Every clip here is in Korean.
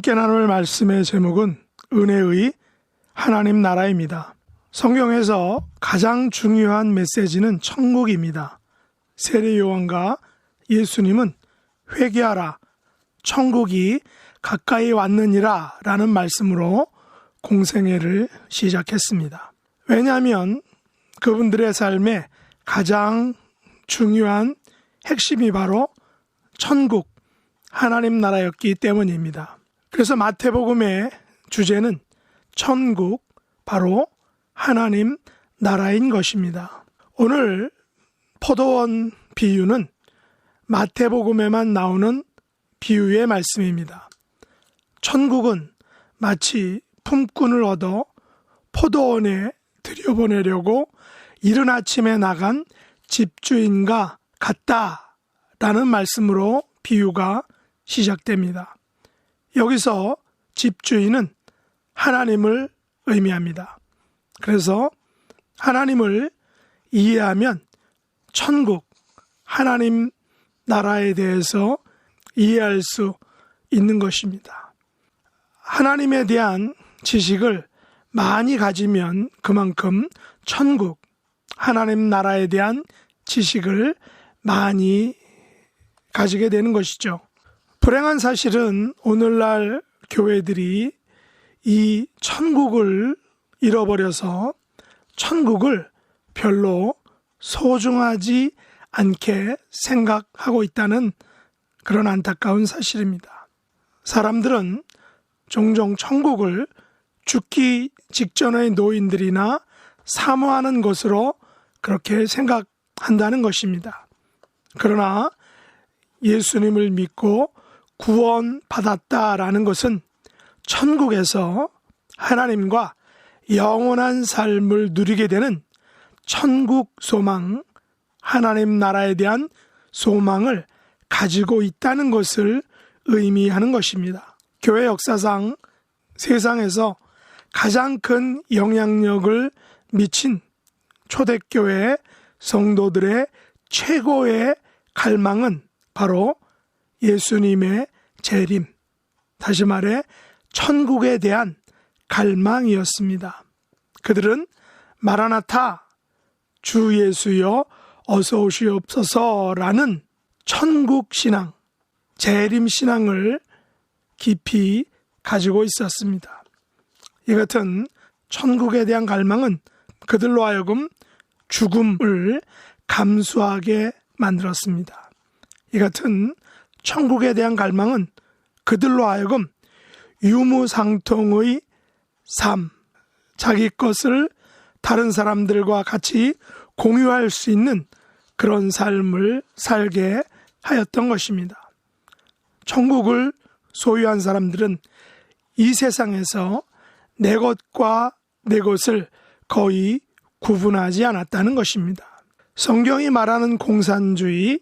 함께 나눌 말씀의 제목은 은혜의 하나님 나라입니다. 성경에서 가장 중요한 메시지는 천국입니다. 세례 요한과 예수님은 회개하라, 천국이 가까이 왔느니라 라는 말씀으로 공생애를 시작했습니다. 왜냐하면 그분들의 삶에 가장 중요한 핵심이 바로 천국, 하나님 나라였기 때문입니다. 그래서 마태복음의 주제는 천국, 바로 하나님 나라인 것입니다. 오늘 포도원 비유는 마태복음에만 나오는 비유의 말씀입니다. 천국은 마치 품꾼을 얻어 포도원에 들여보내려고 이른 아침에 나간 집주인과 같다라는 말씀으로 비유가 시작됩니다. 여기서 집주인은 하나님을 의미합니다. 그래서 하나님을 이해하면 천국, 하나님 나라에 대해서 이해할 수 있는 것입니다. 하나님에 대한 지식을 많이 가지면 그만큼 천국, 하나님 나라에 대한 지식을 많이 가지게 되는 것이죠. 불행한 사실은 오늘날 교회들이 이 천국을 잃어버려서 천국을 별로 소중하지 않게 생각하고 있다는 그런 안타까운 사실입니다. 사람들은 종종 천국을 죽기 직전의 노인들이나 사모하는 것으로 그렇게 생각한다는 것입니다. 그러나 예수님을 믿고 구원받았다라는 것은 천국에서 하나님과 영원한 삶을 누리게 되는 천국 소망, 하나님 나라에 대한 소망을 가지고 있다는 것을 의미하는 것입니다. 교회 역사상 세상에서 가장 큰 영향력을 미친 초대교회 성도들의 최고의 갈망은 바로 예수님의 재림, 다시 말해 천국에 대한 갈망이었습니다. 그들은 마라나타, 주 예수여 어서 오시옵소서라는 천국 신앙, 재림 신앙을 깊이 가지고 있었습니다. 이 같은 천국에 대한 갈망은 그들로 하여금 죽음을 감수하게 만들었습니다. 이 같은 천국에 대한 갈망은 그들로 하여금 유무상통의 삶, 자기 것을 다른 사람들과 같이 공유할 수 있는 그런 삶을 살게 하였던 것입니다. 천국을 소유한 사람들은 이 세상에서 내 것과 내 것을 거의 구분하지 않았다는 것입니다. 성경이 말하는 공산주의,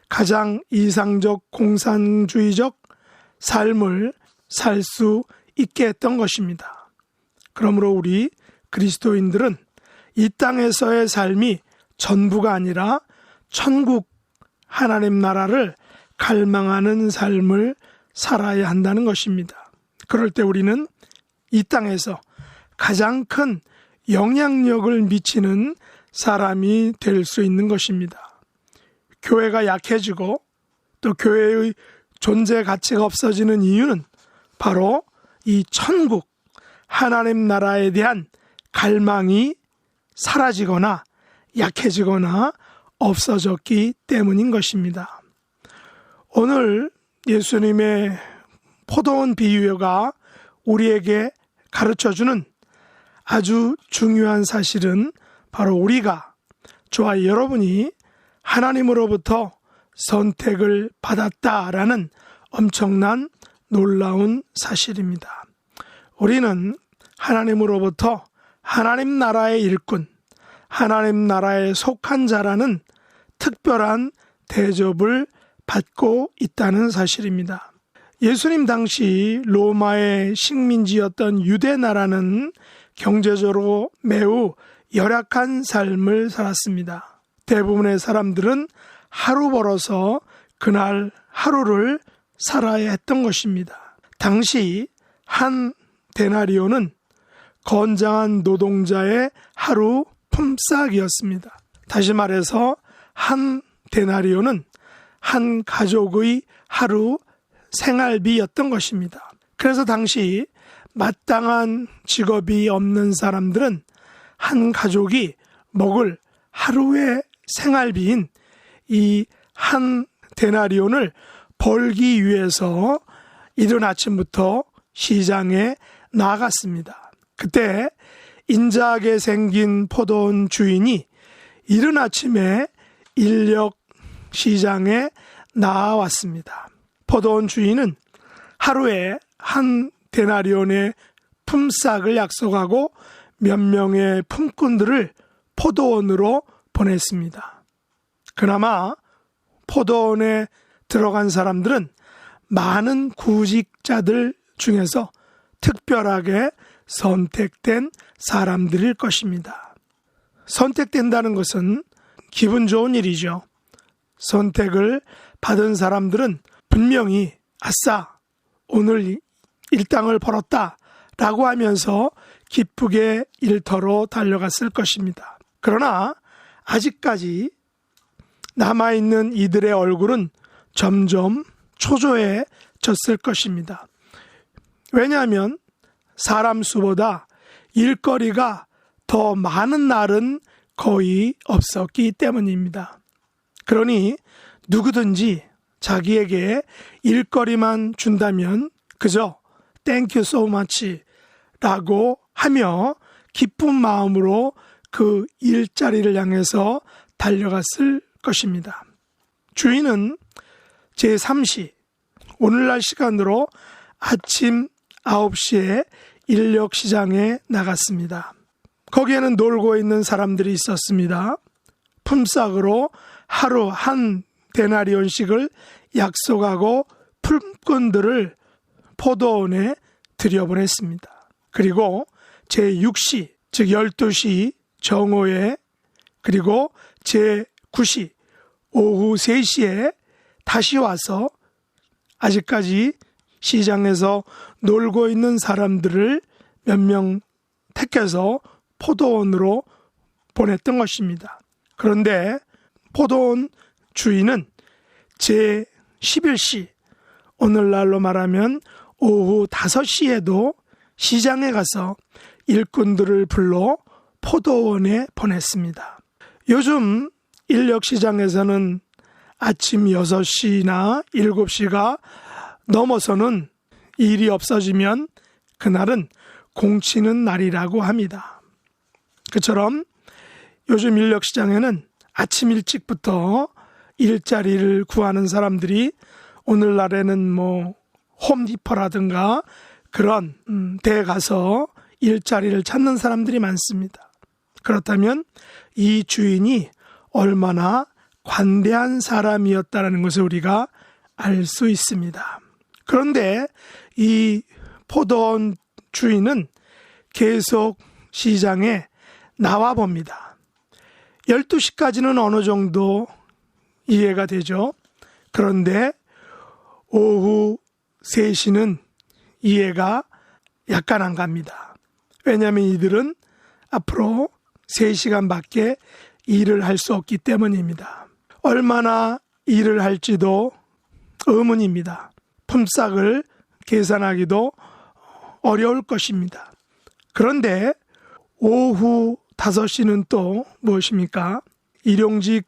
가장 이상적 공산주의적 삶을 살 수 있게 했던 것입니다. 그러므로 우리 그리스도인들은 이 땅에서의 삶이 전부가 아니라 천국, 하나님 나라를 갈망하는 삶을 살아야 한다는 것입니다. 그럴 때 우리는 이 땅에서 가장 큰 영향력을 미치는 사람이 될 수 있는 것입니다. 교회가 약해지고 또 교회의 존재 가치가 없어지는 이유는 바로 이 천국, 하나님 나라에 대한 갈망이 사라지거나 약해지거나 없어졌기 때문인 것입니다. 오늘 예수님의 포도원 비유가 우리에게 가르쳐주는 아주 중요한 사실은 바로 우리가, 저와 여러분이 하나님으로부터 선택을 받았다라는 엄청난 놀라운 사실입니다. 우리는 하나님으로부터 하나님 나라의 일꾼, 하나님 나라에 속한 자라는 특별한 대접을 받고 있다는 사실입니다. 예수님 당시 로마의 식민지였던 유대 나라는 경제적으로 매우 열악한 삶을 살았습니다. 대부분의 사람들은 하루 벌어서 그날 하루를 살아야 했던 것입니다. 당시 한 데나리온은 건장한 노동자의 하루 품삯이었습니다. 다시 말해서 한 데나리온은 한 가족의 하루 생활비였던 것입니다. 그래서 당시 마땅한 직업이 없는 사람들은 한 가족이 먹을 하루의 생활비인 이 한 데나리온을 벌기 위해서 이른 아침부터 시장에 나갔습니다. 그때 인자하게 생긴 포도원 주인이 이른 아침에 인력 시장에 나왔습니다. 포도원 주인은 하루에 한 데나리온의 품삯을 약속하고 몇 명의 품꾼들을 포도원으로 보냈습니다. 그나마 포도원에 들어간 사람들은 많은 구직자들 중에서 특별하게 선택된 사람들일 것입니다. 선택된다는 것은 기분 좋은 일이죠. 선택을 받은 사람들은 분명히 아싸, 오늘 일당을 벌었다 라고 하면서 기쁘게 일터로 달려갔을 것입니다. 그러나 아직까지 남아있는 이들의 얼굴은 점점 초조해졌을 것입니다. 왜냐하면 사람 수보다 일거리가 더 많은 날은 거의 없었기 때문입니다. 그러니 누구든지 자기에게 일거리만 준다면 그저 Thank you so much 라고 하며 기쁜 마음으로 그 일자리를 향해서 달려갔을 것입니다. 주인은 제3시 오늘날 시간으로 아침 9시에 인력시장에 나갔습니다. 거기에는 놀고 있는 사람들이 있었습니다. 품삯으로 하루 한 데나리온씩을 약속하고 품꾼들을 포도원에 들여보냈습니다. 그리고 제6시 즉 12시 정오에 그리고 제9시 오후 3시에 다시 와서 아직까지 시장에서 놀고 있는 사람들을 몇 명 택해서 포도원으로 보냈던 것입니다. 그런데 포도원 주인은 제11시 오늘날로 말하면 오후 5시에도 시장에 가서 일꾼들을 불러 포도원에 보냈습니다. 요즘 인력시장에서는 아침 6시나 7시가 넘어서는 일이 없어지면 그날은 공치는 날이라고 합니다. 그처럼 요즘 인력시장에는 아침 일찍부터 일자리를 구하는 사람들이 오늘날에는 홈디포라든가 그런 데에 가서 일자리를 찾는 사람들이 많습니다. 그렇다면 이 주인이 얼마나 관대한 사람이었다는 것을 우리가 알 수 있습니다. 그런데 이 포도원 주인은 계속 시장에 나와 봅니다. 12시까지는 어느 정도 이해가 되죠. 그런데 오후 3시는 이해가 약간 안 갑니다. 왜냐하면 이들은 앞으로 3시간밖에 일을 할 수 없기 때문입니다. 얼마나 일을 할지도 의문입니다. 품삯을 계산하기도 어려울 것입니다. 그런데 오후 5시는 또 무엇입니까? 일용직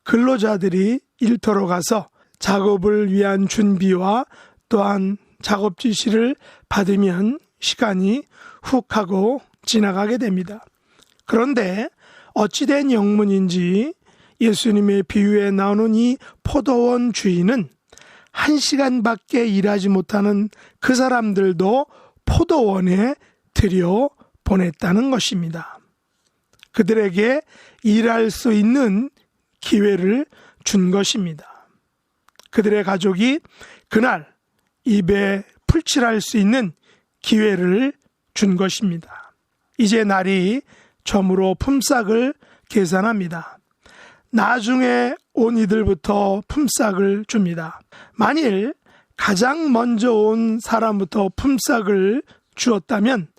근로자들이 일터로 가서 작업을 위한 준비와 또한 작업 지시를 받으면 시간이 훅 하고 지나가게 됩니다. 그런데 어찌된 영문인지 예수님의 비유에 나오는 이 포도원 주인은 1시간밖에 일하지 못하는 그 사람들도 포도원에 들여 보냈다는 것입니다. 그들에게 일할 수 있는 기회를 준 것입니다. 그들의 가족이 그날 입에 풀칠할 수 있는 기회를 준 것입니다. 이제 날이 저물어 품삯을 계산합니다. 나중에 온 이들부터 품삯을 줍니다. 만일 가장 먼저 온 사람부터 품삯을 주었다면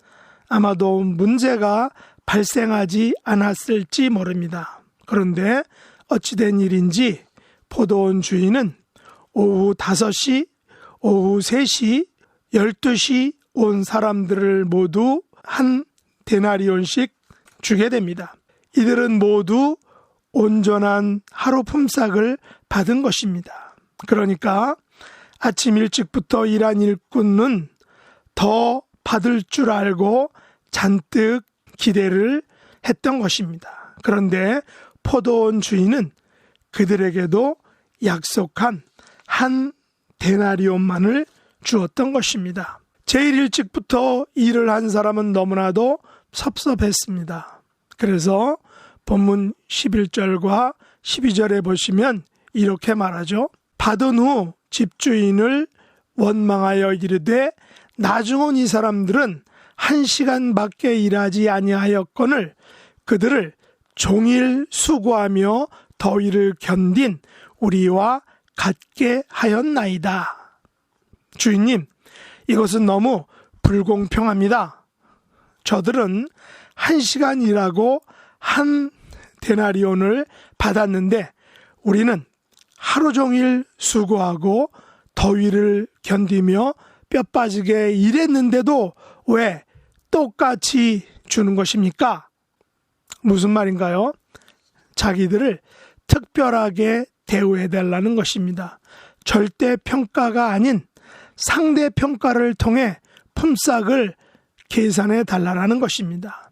아마도 문제가 발생하지 않았을지 모릅니다. 그런데 어찌된 일인지 포도원 주인은 오후 5시, 오후 3시, 12시 온 사람들을 모두 한 데나리온씩 주게 됩니다. 이들은 모두 온전한 하루 품삯을 받은 것입니다. 그러니까 아침 일찍부터 일한 일꾼은 더 받을 줄 알고 잔뜩 기대를 했던 것입니다. 그런데 포도원 주인은 그들에게도 약속한 한 데나리온만을 주었던 것입니다. 제일 일찍부터 일을 한 사람은 너무나도 섭섭했습니다. 그래서 본문 11절과 12절에 보시면 이렇게 말하죠. 받은 후 집주인을 원망하여 이르되 나중 온 이 사람들은 1시간밖에 일하지 아니하였거늘 그들을 종일 수고하며 더위를 견딘 우리와 같게 하였나이다. 주인님, 이것은 너무 불공평합니다. 저들은 1시간 일하고 한 데나리온을 받았는데 우리는 하루 종일 수고하고 더위를 견디며 뼈 빠지게 일했는데도 왜 똑같이 주는 것입니까? 무슨 말인가요? 자기들을 특별하게 대우해달라는 것입니다. 절대 평가가 아닌 상대 평가를 통해 품삯을 계산해 달라는 것입니다.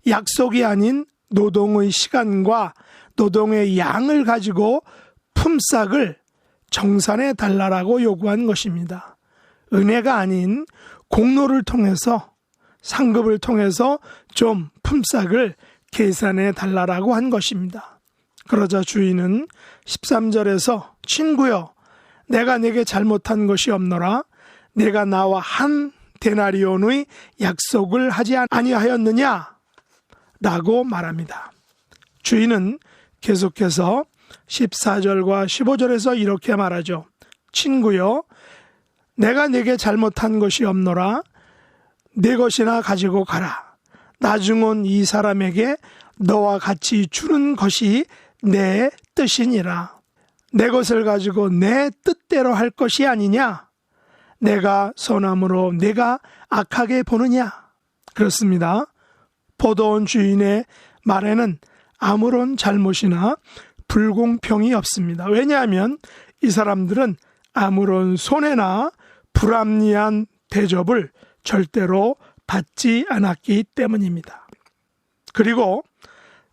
약속이 아닌 노동의 시간과 노동의 양을 가지고 품삯을 정산해 달라고 요구한 것입니다. 은혜가 아닌 공로를 통해서 상급을 통해서 좀 품삯을 계산해 달라고 한 것입니다. 그러자 주인은 13절에서 친구여 내가 내게 잘못한 것이 없노라 내가 나와 한 데나리온의 약속을 하지 아니하였느냐 라고 말합니다. 주인은 계속해서 14절과 15절에서 이렇게 말하죠. 친구여 내가 내게 잘못한 것이 없노라 내 것이나 가지고 가라. 나중 온 이 사람에게 너와 같이 주는 것이 내 뜻이니라. 내 것을 가지고 내 뜻대로 할 것이 아니냐? 내가 선함으로 내가 악하게 보느냐? 그렇습니다. 포도원 주인의 말에는 아무런 잘못이나 불공평이 없습니다. 왜냐하면 이 사람들은 아무런 손해나 불합리한 대접을 절대로 받지 않았기 때문입니다. 그리고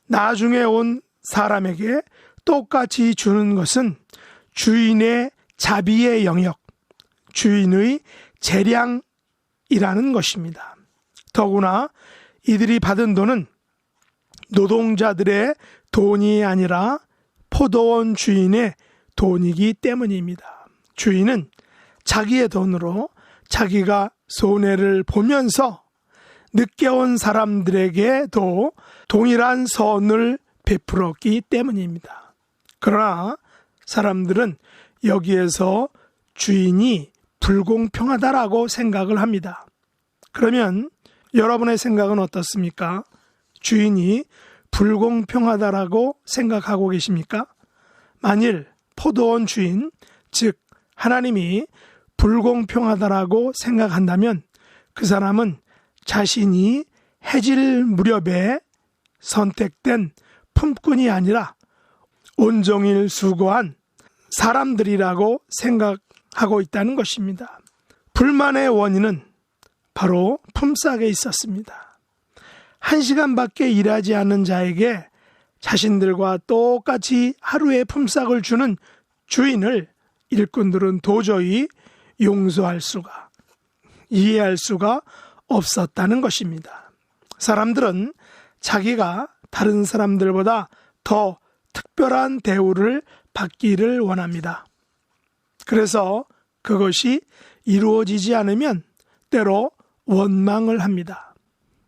나중에 온 사람에게 똑같이 주는 것은 주인의 자비의 영역, 주인의 재량이라는 것입니다. 더구나 이들이 받은 돈은 노동자들의 돈이 아니라 포도원 주인의 돈이기 때문입니다. 주인은 자기의 돈으로 자기가 손해를 보면서 늦게 온 사람들에게도 동일한 선을 베풀었기 때문입니다. 그러나 사람들은 여기에서 주인이 불공평하다라고 생각을 합니다. 그러면 여러분의 생각은 어떻습니까? 주인이 불공평하다라고 생각하고 계십니까? 만일 포도원 주인, 즉 하나님이 불공평하다라고 생각한다면 그 사람은 자신이 해질 무렵에 선택된 품꾼이 아니라 온종일 수고한 사람들이라고 생각하고 있다는 것입니다. 불만의 원인은 바로 품삯에 있었습니다. 1시간밖에 일하지 않은 자에게 자신들과 똑같이 하루의 품삯을 주는 주인을 일꾼들은 도저히 용서할 수가, 이해할 수가 없었다는 것입니다. 사람들은 자기가 다른 사람들보다 더 특별한 대우를 받기를 원합니다. 그래서 그것이 이루어지지 않으면 때로 원망을 합니다.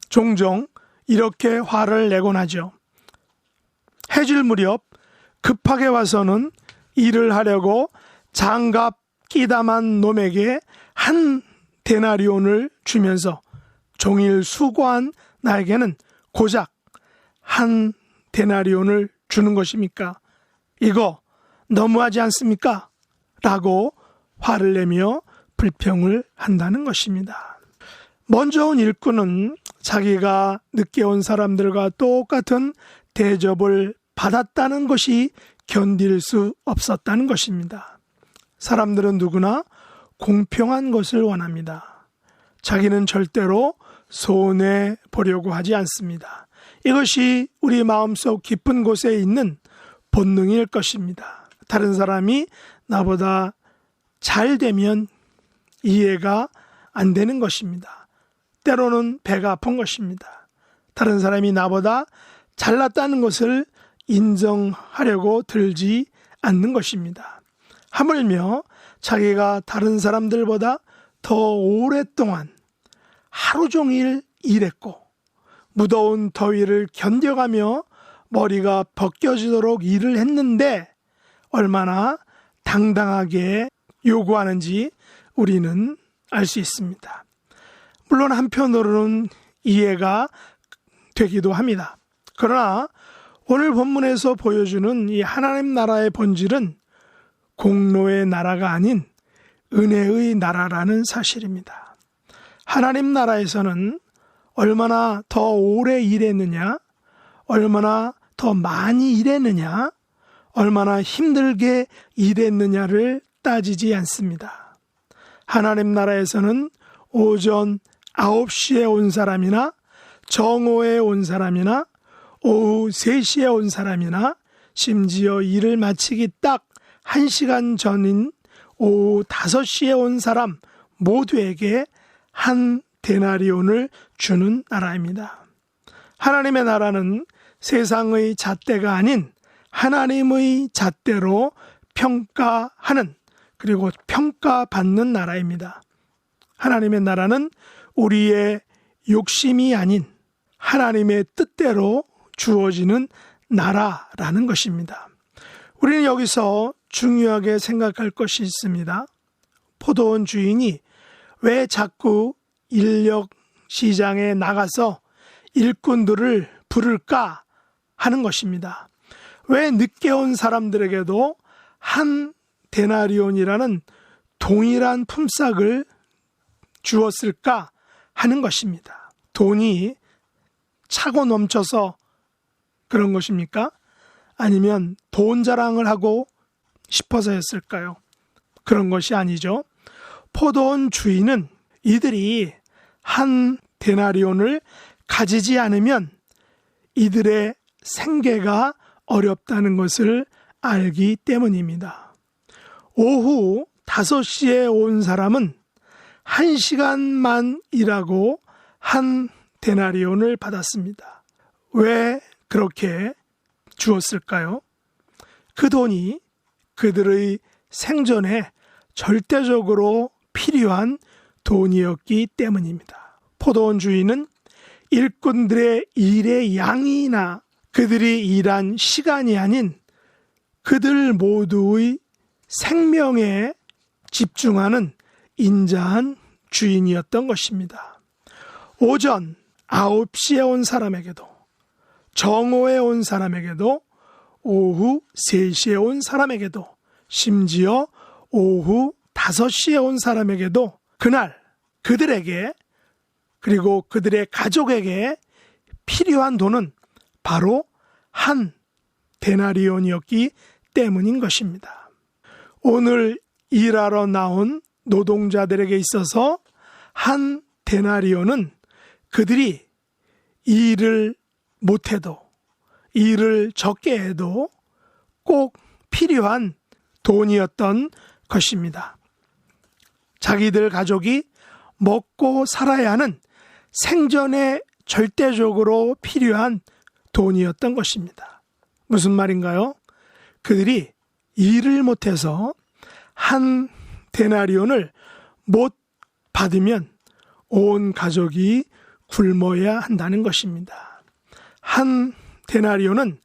종종 이렇게 화를 내곤 하죠. 해질 무렵 급하게 와서는 일을 하려고 장갑 끼담한 놈에게 한 데나리온을 주면서 종일 수고한 나에게는 고작 한 데나리온을 주는 것입니까? 이거 너무하지 않습니까? 라고 화를 내며 불평을 한다는 것입니다. 먼저 온 일꾼은 자기가 늦게 온 사람들과 똑같은 대접을 받았다는 것이 견딜 수 없었다는 것입니다. 사람들은 누구나 공평한 것을 원합니다. 자기는 절대로 손해 보려고 하지 않습니다. 이것이 우리 마음속 깊은 곳에 있는 본능일 것입니다. 다른 사람이 나보다 잘 되면 이해가 안 되는 것입니다. 때로는 배가 아픈 것입니다. 다른 사람이 나보다 잘났다는 것을 인정하려고 들지 않는 것입니다. 하물며 자기가 다른 사람들보다 더 오랫동안 하루 종일 일했고 무더운 더위를 견뎌가며 머리가 벗겨지도록 일을 했는데 얼마나 당당하게 요구하는지 우리는 알 수 있습니다. 물론 한편으로는 이해가 되기도 합니다. 그러나 오늘 본문에서 보여주는 이 하나님 나라의 본질은 공로의 나라가 아닌 은혜의 나라라는 사실입니다. 하나님 나라에서는 얼마나 더 오래 일했느냐, 얼마나 더 많이 일했느냐, 얼마나 힘들게 일했느냐를 따지지 않습니다. 하나님 나라에서는 오전 9시에 온 사람이나 정오에 온 사람이나 오후 3시에 온 사람이나 심지어 일을 마치기 딱 1시간 전인 오후 5시에 온 사람 모두에게 한 데나리온을 주는 나라입니다. 하나님의 나라는 세상의 잣대가 아닌 하나님의 잣대로 평가하는 그리고 평가받는 나라입니다. 하나님의 나라는 우리의 욕심이 아닌 하나님의 뜻대로 주어지는 나라라는 것입니다. 우리는 여기서 중요하게 생각할 것이 있습니다. 포도원 주인이 왜 자꾸 인력 시장에 나가서 일꾼들을 부를까 하는 것입니다. 왜 늦게 온 사람들에게도 한 데나리온이라는 동일한 품삯을 주었을까 하는 것입니다. 돈이 차고 넘쳐서 그런 것입니까? 아니면 돈 자랑을 하고 싶어서였을까요? 그런 것이 아니죠. 포도원 주인은 이들이 한 데나리온을 가지지 않으면 이들의 생계가 어렵다는 것을 알기 때문입니다. 오후 5시에 온 사람은 1시간만 일하고 한 데나리온을 받았습니다. 왜 그렇게 주었을까요? 그 돈이 그들의 생존에 절대적으로 필요한 돈이었기 때문입니다. 포도원 주인은 일꾼들의 일의 양이나 그들이 일한 시간이 아닌 그들 모두의 생명에 집중하는 인자한 주인이었던 것입니다. 오전 9시에 온 사람에게도 정오에 온 사람에게도 오후 3시에 온 사람에게도 심지어 오후 5시에 온 사람에게도 그날 그들에게 그리고 그들의 가족에게 필요한 돈은 바로 한 데나리온이었기 때문인 것입니다. 오늘 일하러 나온 노동자들에게 있어서 한 데나리온은 그들이 일을 못해도 일을 적게 해도 꼭 필요한 돈이었던 것입니다. 자기들 가족이 먹고 살아야 하는 생존에 절대적으로 필요한 돈이었던 것입니다. 무슨 말인가요? 그들이 일을 못해서 한 데나리온을 못 받으면 온 가족이 굶어야 한다는 것입니다. 한 데나리온은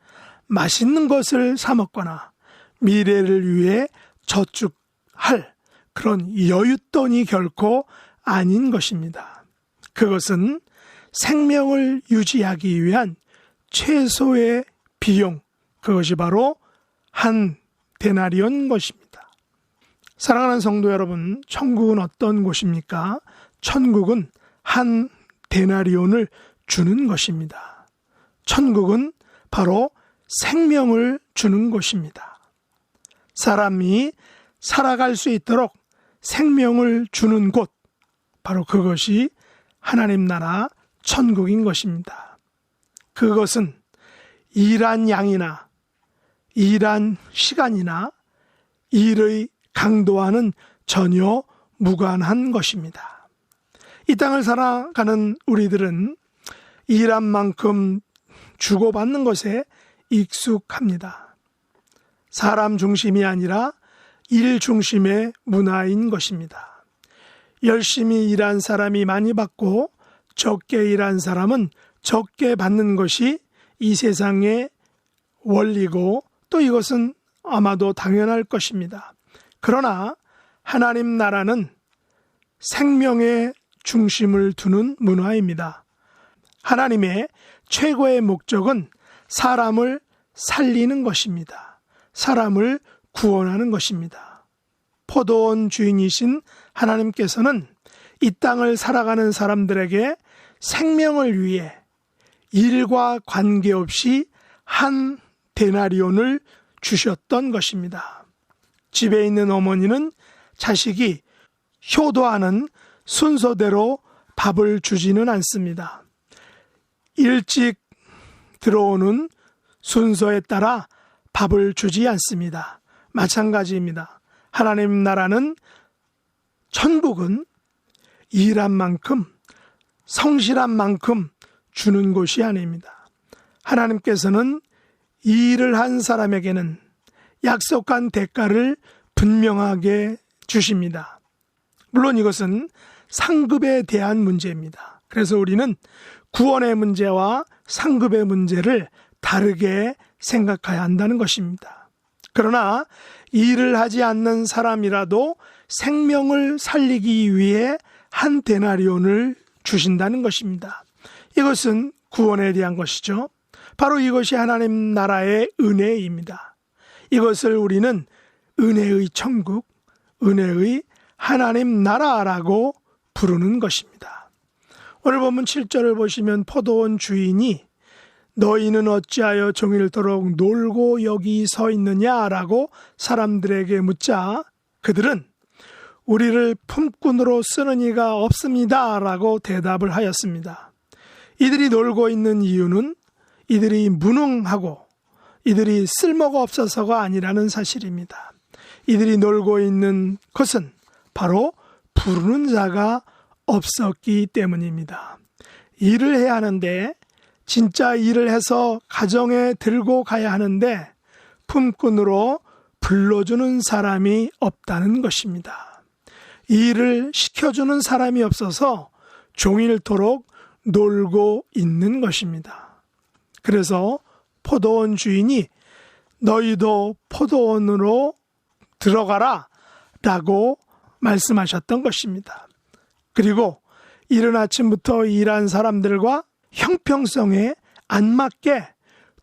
맛있는 것을 사 먹거나 미래를 위해 저축할 그런 여윳돈이 결코 아닌 것입니다. 그것은 생명을 유지하기 위한 최소의 비용, 그것이 바로 한 데나리온 것입니다. 사랑하는 성도 여러분, 천국은 어떤 곳입니까? 천국은 한 데나리온을 주는 것입니다. 천국은 바로 생명을 주는 곳입니다. 사람이 살아갈 수 있도록 생명을 주는 곳, 바로 그것이 하나님 나라 천국인 것입니다. 그것은 일한 양이나 일한 시간이나 일의 강도와는 전혀 무관한 것입니다. 이 땅을 살아가는 우리들은 일한 만큼 주고받는 것에 익숙합니다. 사람 중심이 아니라 일 중심의 문화인 것입니다. 열심히 일한 사람이 많이 받고 적게 일한 사람은 적게 받는 것이 이 세상의 원리고 또 이것은 아마도 당연할 것입니다. 그러나 하나님 나라는 생명의 중심을 두는 문화입니다. 하나님의 최고의 목적은 사람을 살리는 것입니다. 사람을 구원하는 것입니다. 포도원 주인이신 하나님께서는 이 땅을 살아가는 사람들에게 생명을 위해 일과 관계없이 한 데나리온을 주셨던 것입니다. 집에 있는 어머니는 자식이 효도하는 순서대로 밥을 주지는 않습니다. 일찍 들어오는 순서에 따라 밥을 주지 않습니다. 마찬가지입니다. 하나님 나라는, 천국은 일한 만큼, 성실한 만큼 주는 곳이 아닙니다. 하나님께서는 이 일을 한 사람에게는 약속한 대가를 분명하게 주십니다. 물론 이것은 상급에 대한 문제입니다. 그래서 우리는 구원의 문제와 상급의 문제를 다르게 생각해야 한다는 것입니다. 그러나 일을 하지 않는 사람이라도 생명을 살리기 위해 한 데나리온을 주신다는 것입니다. 이것은 구원에 대한 것이죠. 바로 이것이 하나님 나라의 은혜입니다. 이것을 우리는 은혜의 천국, 은혜의 하나님 나라라고 부르는 것입니다. 오늘 본문 7절을 보시면 포도원 주인이 너희는 어찌하여 종일토록 놀고 여기 서 있느냐라고 사람들에게 묻자 그들은 우리를 품꾼으로 쓰는 이가 없습니다 라고 대답을 하였습니다. 이들이 놀고 있는 이유는 이들이 무능하고 이들이 쓸모가 없어서가 아니라는 사실입니다. 이들이 놀고 있는 것은 바로 부르는 자가 없었기 때문입니다. 일을 해야 하는데, 진짜 일을 해서 가정에 들고 가야 하는데 품꾼으로 불러주는 사람이 없다는 것입니다. 일을 시켜주는 사람이 없어서 종일토록 놀고 있는 것입니다. 그래서 포도원 주인이 너희도 포도원으로 들어가라 라고 말씀하셨던 것입니다. 그리고 이른 아침부터 일한 사람들과 형평성에 안 맞게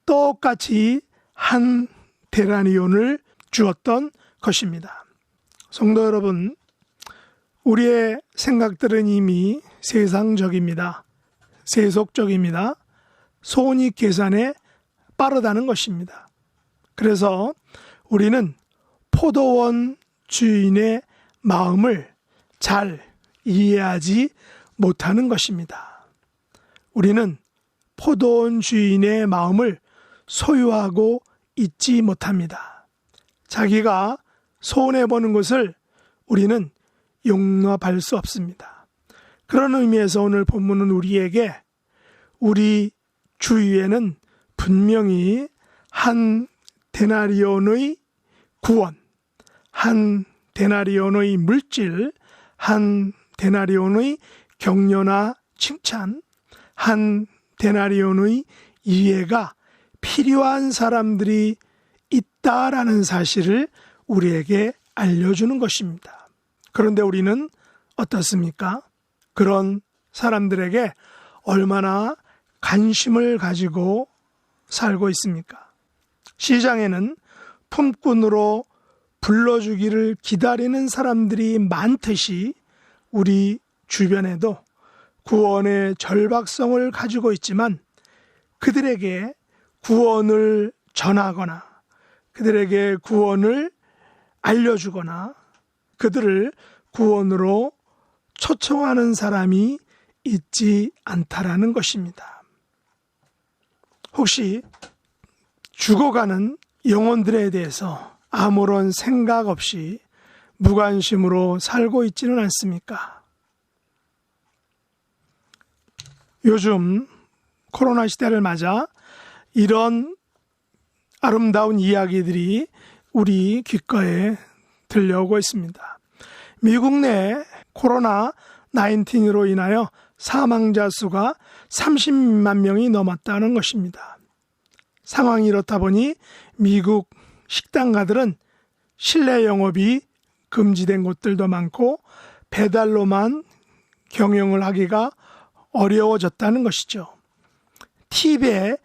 똑같이 한 데나리온을 주었던 것입니다. 성도 여러분, 우리의 생각들은 이미 세상적입니다. 세속적입니다. 손익 계산에 빠르다는 것입니다. 그래서 우리는 포도원 주인의 마음을 잘 이해하지 못하는 것입니다. 우리는 포도원 주인의 마음을 소유하고 있지 못합니다. 자기가 손해보는 것을 우리는 용납할 수 없습니다. 그런 의미에서 오늘 본문은 우리에게 우리 주위에는 분명히 한 데나리온의 구원, 한 데나리온의 물질, 한 데나리온의 격려나 칭찬, 한 데나리온의 이해가 필요한 사람들이 있다라는 사실을 우리에게 알려주는 것입니다. 그런데 우리는 어떻습니까? 그런 사람들에게 얼마나 관심을 가지고 살고 있습니까? 시장에는 품꾼으로 불러주기를 기다리는 사람들이 많듯이 우리 주변에도 구원의 절박성을 가지고 있지만 그들에게 구원을 전하거나 그들에게 구원을 알려주거나 그들을 구원으로 초청하는 사람이 있지 않다라는 것입니다. 혹시 죽어가는 영혼들에 대해서 아무런 생각 없이 무관심으로 살고 있지는 않습니까? 요즘 코로나 시대를 맞아 이런 아름다운 이야기들이 우리 귓가에 들려오고 있습니다. 미국 내 코로나 19으로 인하여 사망자 수가 30만 명이 넘었다는 것입니다. 상황이 이렇다 보니 미국 식당가들은 실내 영업이 금지된 곳들도 많고 배달로만 경영을 하기가 어려워졌다는 것이죠. 팁에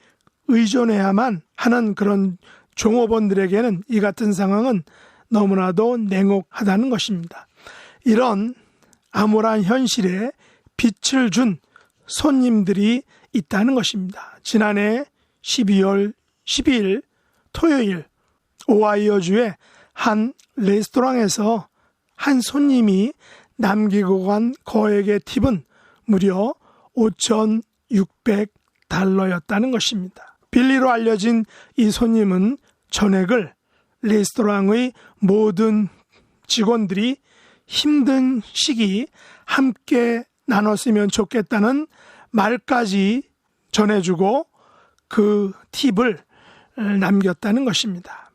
의존해야만 하는 그런 종업원들에게는 이 같은 상황은 너무나도 냉혹하다는 것입니다. 이런 암울한 현실에 빛을 준 손님들이 있다는 것입니다. 지난해 12월 12일 토요일 오하이오주의 한 레스토랑에서 한 손님이 남기고 간 거액의 팁은 무려 $5,600였다는 것입니다. 빌리로 알려진 이 손님은 전액을 레스토랑의 모든 직원들이 힘든 시기 함께 나눴으면 좋겠다는 말까지 전해주고 그 팁을 남겼다는 것입니다.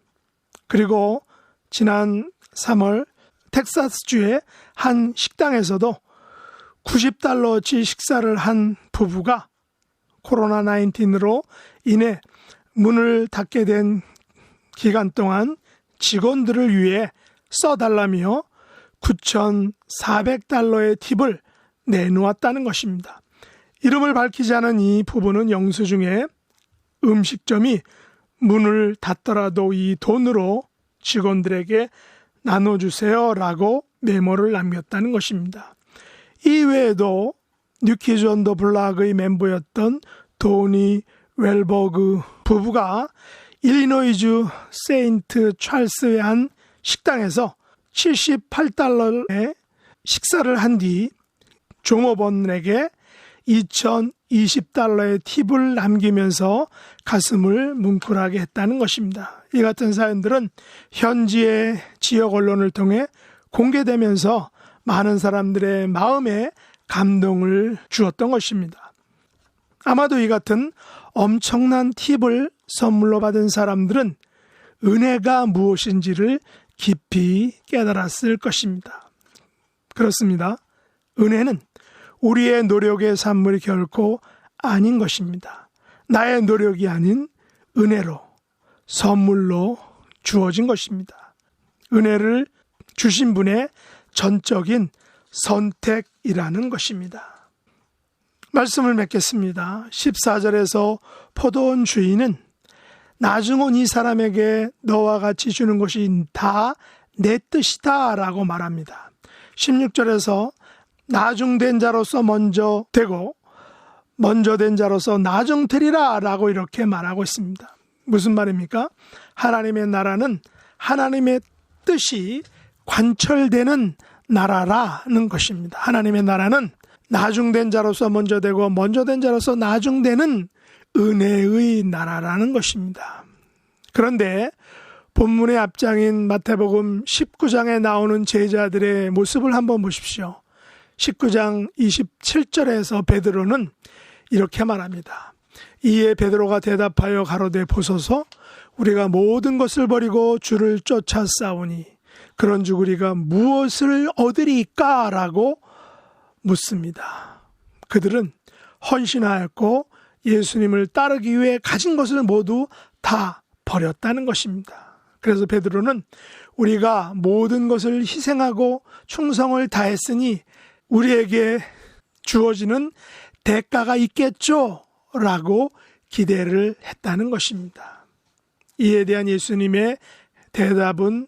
그리고 지난 3월 텍사스주의 한 식당에서도 $90치 식사를 한 부부가 코로나 19으로 인해 문을 닫게 된 기간 동안 직원들을 위해 써달라며 $9,400의 팁을 내놓았다는 것입니다. 이름을 밝히지 않은 이 부부는 영수증에 음식점이 문을 닫더라도 이 돈으로 직원들에게 나눠주세요라고 메모를 남겼다는 것입니다. 이외에도 뉴키즈 온 더 블락의 멤버였던 도니 웰버그 부부가 일리노이주 세인트 찰스의 한 식당에서 $78의 식사를 한 뒤 종업원에게 $2,020의 팁을 남기면서 가슴을 뭉클하게 했다는 것입니다. 이 같은 사연들은 현지의 지역 언론을 통해 공개되면서 많은 사람들의 마음에 감동을 주었던 것입니다. 아마도 이 같은 엄청난 팁을 선물로 받은 사람들은 은혜가 무엇인지를 깊이 깨달았을 것입니다. 그렇습니다. 은혜는 우리의 노력의 산물이 결코 아닌 것입니다. 나의 노력이 아닌 은혜로, 선물로 주어진 것입니다. 은혜를 주신 분의 전적인 선택이라는 것입니다. 말씀을 맺겠습니다. 14절에서 포도원 주인은 나중 온 이 사람에게 너와 같이 주는 것이 다 내 뜻이다 라고 말합니다. 16절에서 나중된 자로서 먼저 되고 먼저 된 자로서 나중 되리라 라고 이렇게 말하고 있습니다. 무슨 말입니까? 하나님의 나라는 하나님의 뜻이 관철되는 나라라는 것입니다. 하나님의 나라는 나중된 자로서 먼저 되고 먼저 된 자로서 나중되는 은혜의 나라라는 것입니다. 그런데 본문의 앞장인 마태복음 19장에 나오는 제자들의 모습을 한번 보십시오. 19장 27절에서 베드로는 이렇게 말합니다. 이에 베드로가 대답하여 가로되 보소서 우리가 모든 것을 버리고 주를 쫓아싸우니 그런즉 우리가 무엇을 얻으리까? 라고 묻습니다. 그들은 헌신하였고 예수님을 따르기 위해 가진 것을 모두 다 버렸다는 것입니다. 그래서 베드로는 우리가 모든 것을 희생하고 충성을 다했으니 우리에게 주어지는 대가가 있겠죠? 라고 기대를 했다는 것입니다. 이에 대한 예수님의 대답은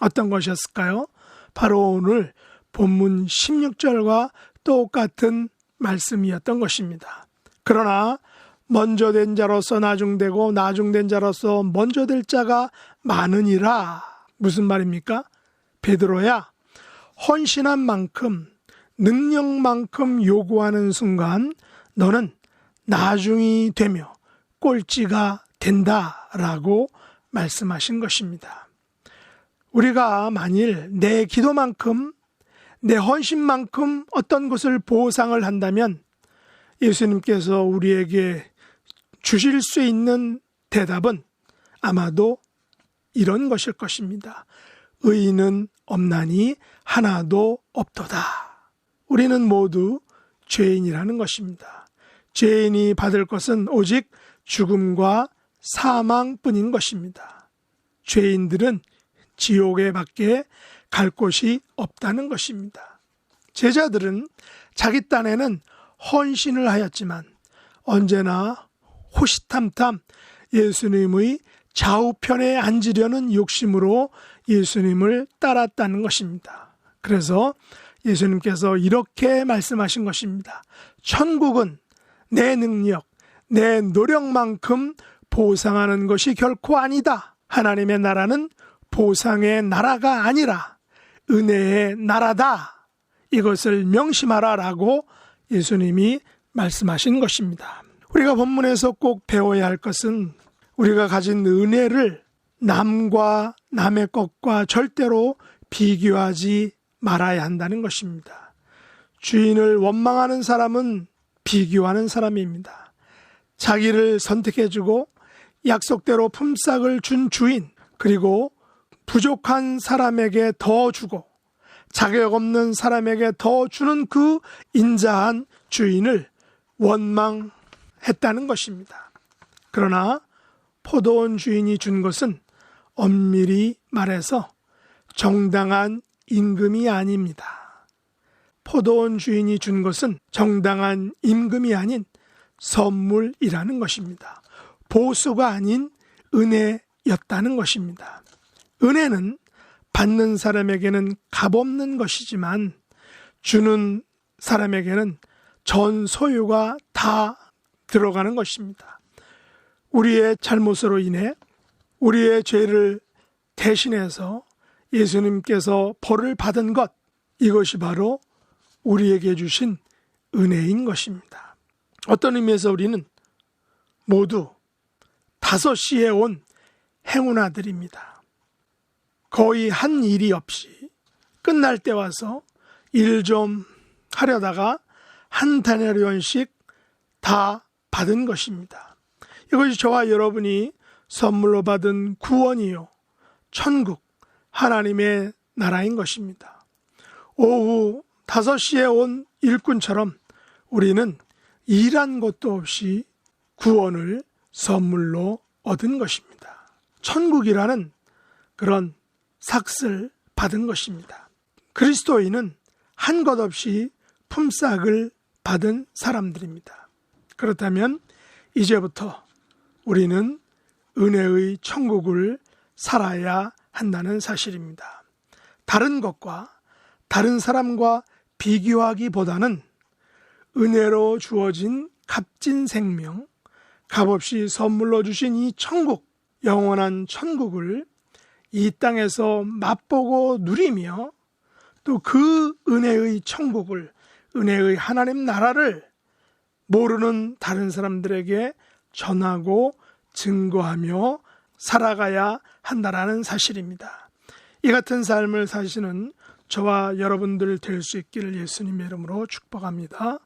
어떤 것이었을까요? 바로 오늘 본문 16절과 똑같은 말씀이었던 것입니다. 그러나 먼저 된 자로서 나중되고 나중된 자로서 먼저 될 자가 많으니라. 무슨 말입니까? 베드로야, 헌신한 만큼 능력만큼 요구하는 순간 너는 나중이 되며 꼴찌가 된다라고 말씀하신 것입니다. 우리가 만일 내 기도만큼 내 헌신만큼 어떤 것을 보상을 한다면 예수님께서 우리에게 주실 수 있는 대답은 아마도 이런 것일 것입니다. 의인은 없나니 하나도 없도다. 우리는 모두 죄인이라는 것입니다. 죄인이 받을 것은 오직 죽음과 사망뿐인 것입니다. 죄인들은 지옥에 밖에 갈 곳이 없다는 것입니다. 제자들은 자기 딴에는 헌신을 하였지만 언제나 호시탐탐 예수님의 좌우편에 앉으려는 욕심으로 예수님을 따랐다는 것입니다. 그래서 예수님께서 이렇게 말씀하신 것입니다. 천국은 내 능력, 내 노력만큼 보상하는 것이 결코 아니다. 하나님의 나라는 보상의 나라가 아니라 은혜의 나라다. 이것을 명심하라라고 예수님이 말씀하신 것입니다. 우리가 본문에서 꼭 배워야 할 것은 우리가 가진 은혜를 남과 남의 것과 절대로 비교하지 말아야 한다는 것입니다. 주인을 원망하는 사람은 비교하는 사람입니다. 자기를 선택해주고 약속대로 품삯을 준 주인, 그리고 부족한 사람에게 더 주고 자격 없는 사람에게 더 주는 그 인자한 주인을 원망했다는 것입니다. 그러나 포도원 주인이 준 것은 엄밀히 말해서 정당한 임금이 아닙니다. 포도원 주인이 준 것은 정당한 임금이 아닌 선물이라는 것입니다. 보수가 아닌 은혜였다는 것입니다. 은혜는 받는 사람에게는 값없는 것이지만 주는 사람에게는 전 소유가 다 들어가는 것입니다. 우리의 잘못으로 인해 우리의 죄를 대신해서 예수님께서 벌을 받은 것, 이것이 바로 우리에게 주신 은혜인 것입니다. 어떤 의미에서 우리는 모두 5시에 온 행운아들입니다. 거의 한 일이 없이 끝날 때 와서 일 좀 하려다가 한 다나리온씩 다 받은 것입니다. 이것이 저와 여러분이 선물로 받은 구원이요, 천국, 하나님의 나라인 것입니다. 오후 5시에 온 일꾼처럼 우리는 일한 것도 없이 구원을 선물로 얻은 것입니다. 천국이라는 그런 삭슬 받은 것입니다. 그리스도인은 한 것 없이 품삯을 받은 사람들입니다. 그렇다면 이제부터 우리는 은혜의 천국을 살아야 한다는 사실입니다. 다른 것과 다른 사람과 비교하기보다는 은혜로 주어진 값진 생명, 값없이 선물로 주신 이 천국, 영원한 천국을 이 땅에서 맛보고 누리며 또 그 은혜의 천국을, 은혜의 하나님 나라를 모르는 다른 사람들에게 전하고 증거하며 살아가야 한다라는 사실입니다. 이 같은 삶을 사시는 저와 여러분들 될 수 있기를 예수님의 이름으로 축복합니다.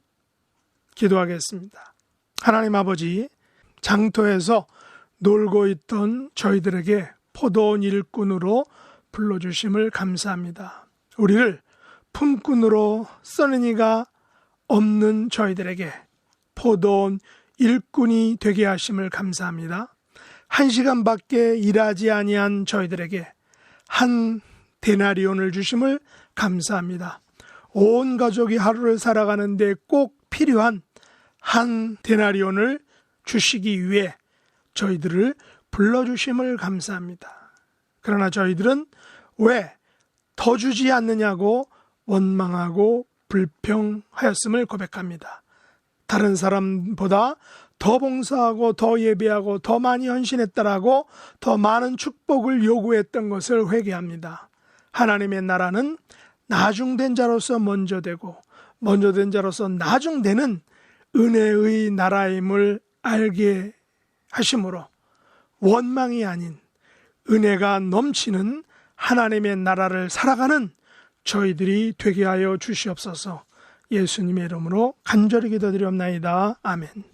기도하겠습니다. 하나님 아버지, 장터에서 놀고 있던 저희들에게 포도원 일꾼으로 불러주심을 감사합니다. 우리를 품꾼으로 쓰는 이가 없는 저희들에게 포도원 일꾼이 되게 하심을 감사합니다. 1시간밖에 일하지 아니한 저희들에게 한 데나리온을 주심을 감사합니다. 온 가족이 하루를 살아가는데 꼭 필요한 한 데나리온을 주시기 위해 저희들을 불러주심을 감사합니다. 그러나 저희들은 왜 더 주지 않느냐고 원망하고 불평하였음을 고백합니다. 다른 사람보다 더 봉사하고 더 예배하고 더 많이 헌신했다라고 더 많은 축복을 요구했던 것을 회개합니다. 하나님의 나라는 나중된 자로서 먼저 되고 먼저 된 자로서 나중되는 은혜의 나라임을 알게 하심으로 원망이 아닌 은혜가 넘치는 하나님의 나라를 살아가는 저희들이 되게 하여 주시옵소서. 예수님의 이름으로 간절히 기도드리옵나이다. 아멘.